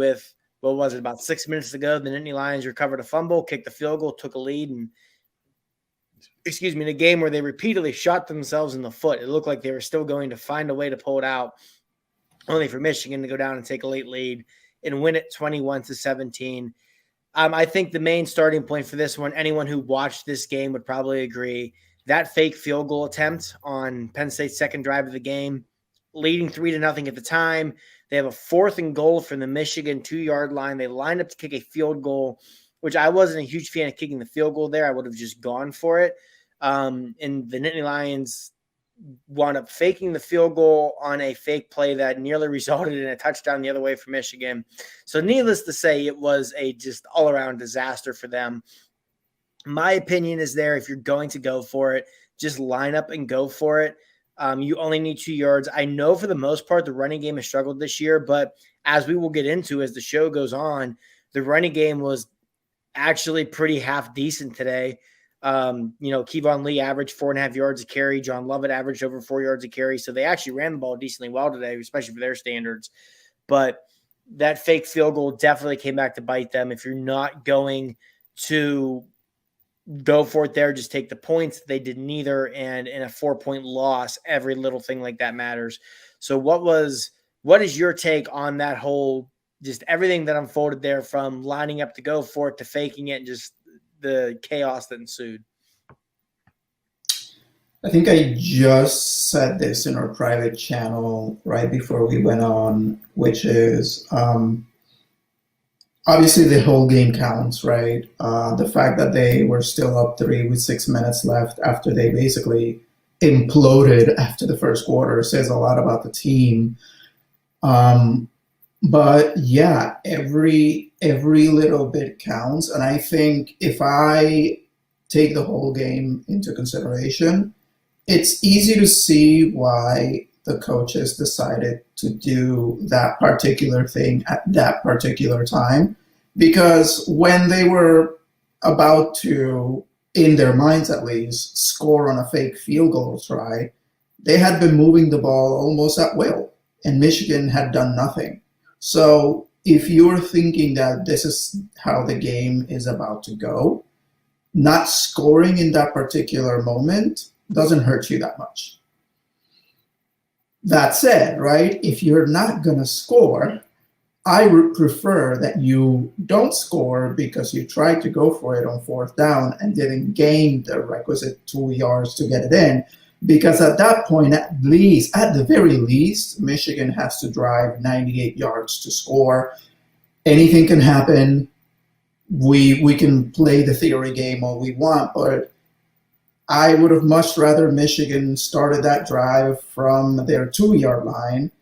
with, what was it, about 6 minutes ago, the Nittany Lions recovered a fumble, kicked the field goal, took a lead, and in a game where they repeatedly shot themselves in the foot. It looked like they were still going to find a way to pull it out, only for Michigan to go down and take a late lead and win it 21-17. I think the main starting point for this one, anyone who watched this game would probably agree, that fake field goal attempt on Penn State's second drive of the game, leading 3-0 at the time. They have a 4th and goal from the Michigan 2-yard line. They lined up to kick a field goal, which I wasn't a huge fan of kicking the field goal there. I would have just gone for it. And the Nittany Lions wound up faking the field goal on a fake play that nearly resulted in a touchdown the other way for Michigan. So needless to say, it was a just all-around disaster for them. My opinion is there, if you're going to go for it, just line up and go for it. You only need 2 yards. I know for the most part the running game has struggled this year, but as we will get into as the show goes on, the running game was actually pretty half decent today. Kevon Lee averaged 4.5 yards a carry. John Lovett averaged over 4 yards a carry. So they actually ran the ball decently well today, especially for their standards. But that fake field goal definitely came back to bite them. If you're not going to go for it there, just take the points. They did neither. And in a 4-point loss, every little thing like that matters. So what is your take on that whole, just everything that unfolded there, from lining up to go for it to faking it and just the chaos that ensued? I think I just said this in our private channel right before we went on, which is obviously the whole game counts, right? The fact that they were still up 3 with 6 minutes left after they basically imploded after the first quarter says a lot about the team. But yeah, every little bit counts. And I think if I take the whole game into consideration, it's easy to see why the coaches decided to do that particular thing at that particular time. Because when they were about to, in their minds at least, score on a fake field goal try, they had been moving the ball almost at will, and Michigan had done nothing. So if you're thinking that this is how the game is about to go, not scoring in that particular moment doesn't hurt you that much. That said, right, if you're not going to score, I would prefer that you don't score because you tried to go for it on 4th down and didn't gain the requisite 2 yards to get it in. Because at that point, at the very least, Michigan has to drive 98 yards to score. Anything can happen. We can play the theory game all we want, but I would have much rather Michigan started that drive from their 2-yard line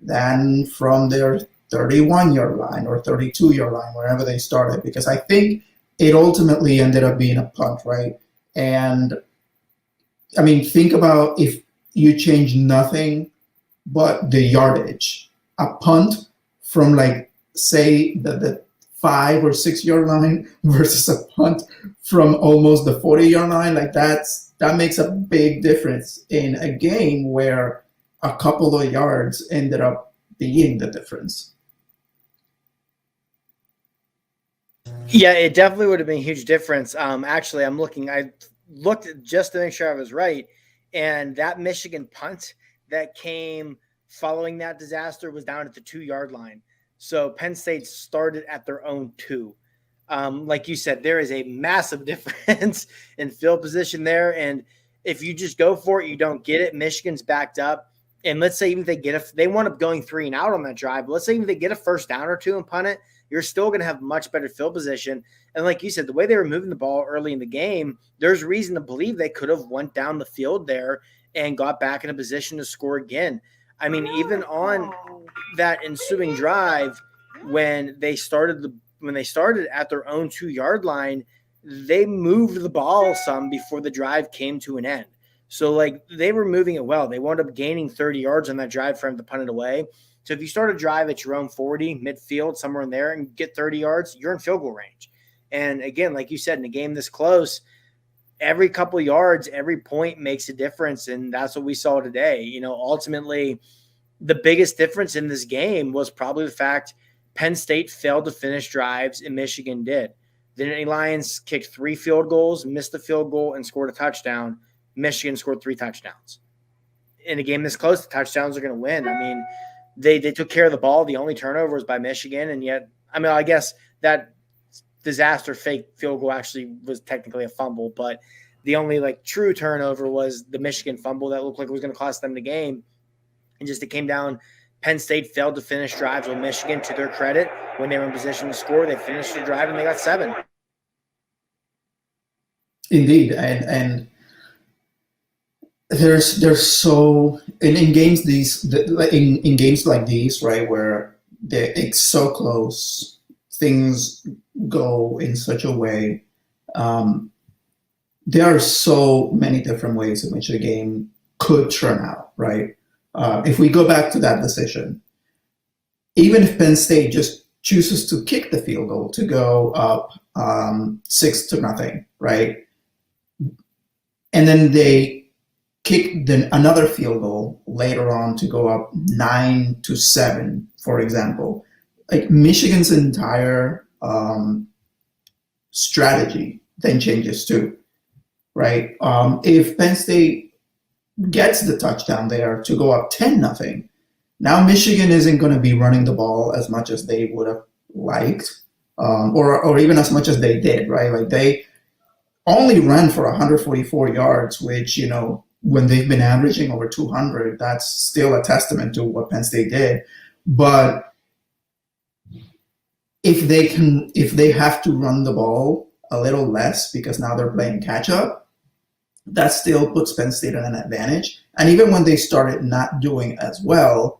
than from their 31-yard line or 32-yard line, wherever they started, because I think it ultimately ended up being a punt, right? And I mean, think about if you change nothing but the yardage. A punt from, like, say, the 5 or 6 yard line versus a punt from almost the 40-yard line, like that makes a big difference in a game where a couple of yards ended up being the difference. Yeah, it definitely would have been a huge difference. Actually, I looked just to make sure I was right, and that Michigan punt that came following that disaster was down at the 2-yard line. So Penn State started at their own 2. Like you said, there is a massive difference in field position there, and if you just go for it, you don't get it. Michigan's backed up, and let's say even if they wound up going 3 and out on that drive, but let's say even if they get a first down or 2 and punt it, you're still going to have much better field position. And like you said, the way they were moving the ball early in the game, there's reason to believe they could have went down the field there and got back in a position to score again. I mean, even on that ensuing drive, when they started at their own 2-yard line, they moved the ball some before the drive came to an end. So, like, they were moving it well. They wound up gaining 30 yards on that drive for him to punt it away. So if you start a drive at your own 40, midfield, somewhere in there, and get 30 yards, you're in field goal range. And again, like you said, in a game this close, every couple of yards, every point makes a difference, and that's what we saw today. Ultimately, the biggest difference in this game was probably the fact Penn State failed to finish drives, and Michigan did. The Nittany Lions kicked 3 field goals, missed the field goal, and scored a touchdown. Michigan scored 3 touchdowns. In a game this close, the touchdowns are going to win. I mean, they took care of the ball. The only turnover was by Michigan, and yet, I mean, I guess that disaster fake field goal actually was technically a fumble, but the only like true turnover was the Michigan fumble that looked like it was going to cost them the game. And just it came down. Penn State failed to finish drives with Michigan. To their credit, when they were in position to score, they finished the drive and they got 7. Indeed, and there's so in games in games like these, right, where it's so close, things go in such a way. There are so many different ways in which a game could turn out, right? If we go back to that decision, even if Penn State just chooses to kick the field goal to go up 6-0, right? And then they kick another field goal later on to go up 9-7, for example. Like Michigan's entire strategy then changes too, right? If Penn State gets the touchdown there to go up 10-0, now Michigan isn't going to be running the ball as much as they would have liked, or even as much as they did, right? Like they only ran for 144 yards, which, you know, when they've been averaging over 200, that's still a testament to what Penn State did. But if they have to run the ball a little less because now they're playing catch up, that still puts Penn State at an advantage. And even when they started not doing as well,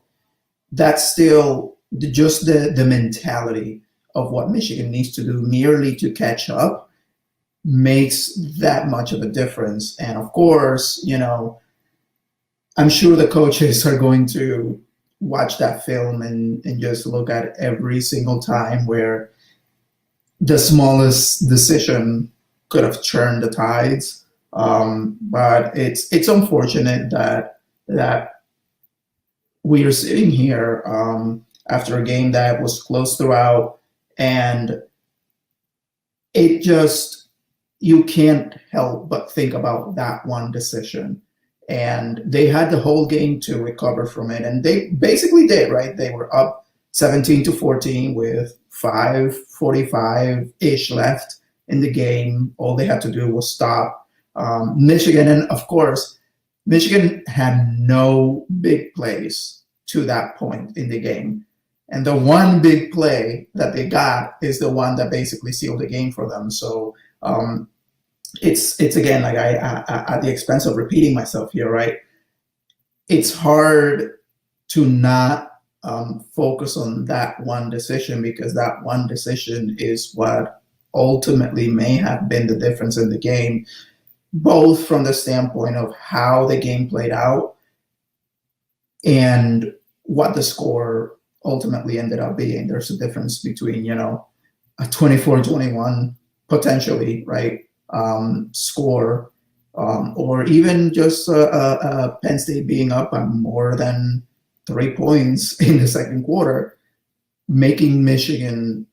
that's still just the mentality of what Michigan needs to do merely to catch up makes that much of a difference. And of course, you know, I'm sure the coaches are going to watch that film and just look at every single time where the smallest decision could have turned the tides. But it's unfortunate that we are sitting here after a game that was close throughout, and it just, you can't help but think about that one decision. And they had the whole game to recover from it, and they basically did, right? They were up 17-14 with 5:45-ish left in the game. All they had to do was stop Michigan, and of course, Michigan had no big plays to that point in the game. And the one big play that they got is the one that basically sealed the game for them. So it's again, like I at the expense of repeating myself here, right? It's hard to not focus on that one decision, because that one decision is what ultimately may have been the difference in the game, both from the standpoint of how the game played out and what the score ultimately ended up being. There's a difference between, you know, a 24-21 potentially, right, score, or even just Penn State being up on more than 3 points in the second quarter, making Michigan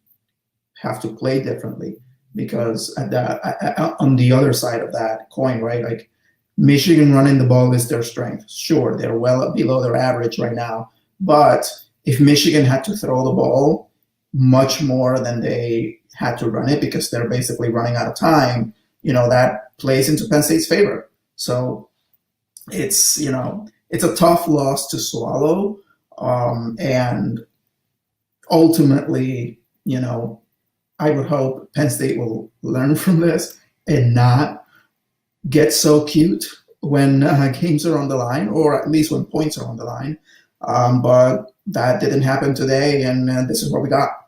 have to play differently. Because on the other side of that coin, right, like Michigan running the ball is their strength. Sure, they're well below their average right now, but if Michigan had to throw the ball much more than they had to run it because they're basically running out of time, you know, that plays into Penn State's favor. So it's, you know, it's a tough loss to swallow, and ultimately, you know, I would hope Penn State will learn from this and not get so cute when games are on the line, or at least when points are on the line. But that didn't happen today, and this is what we got.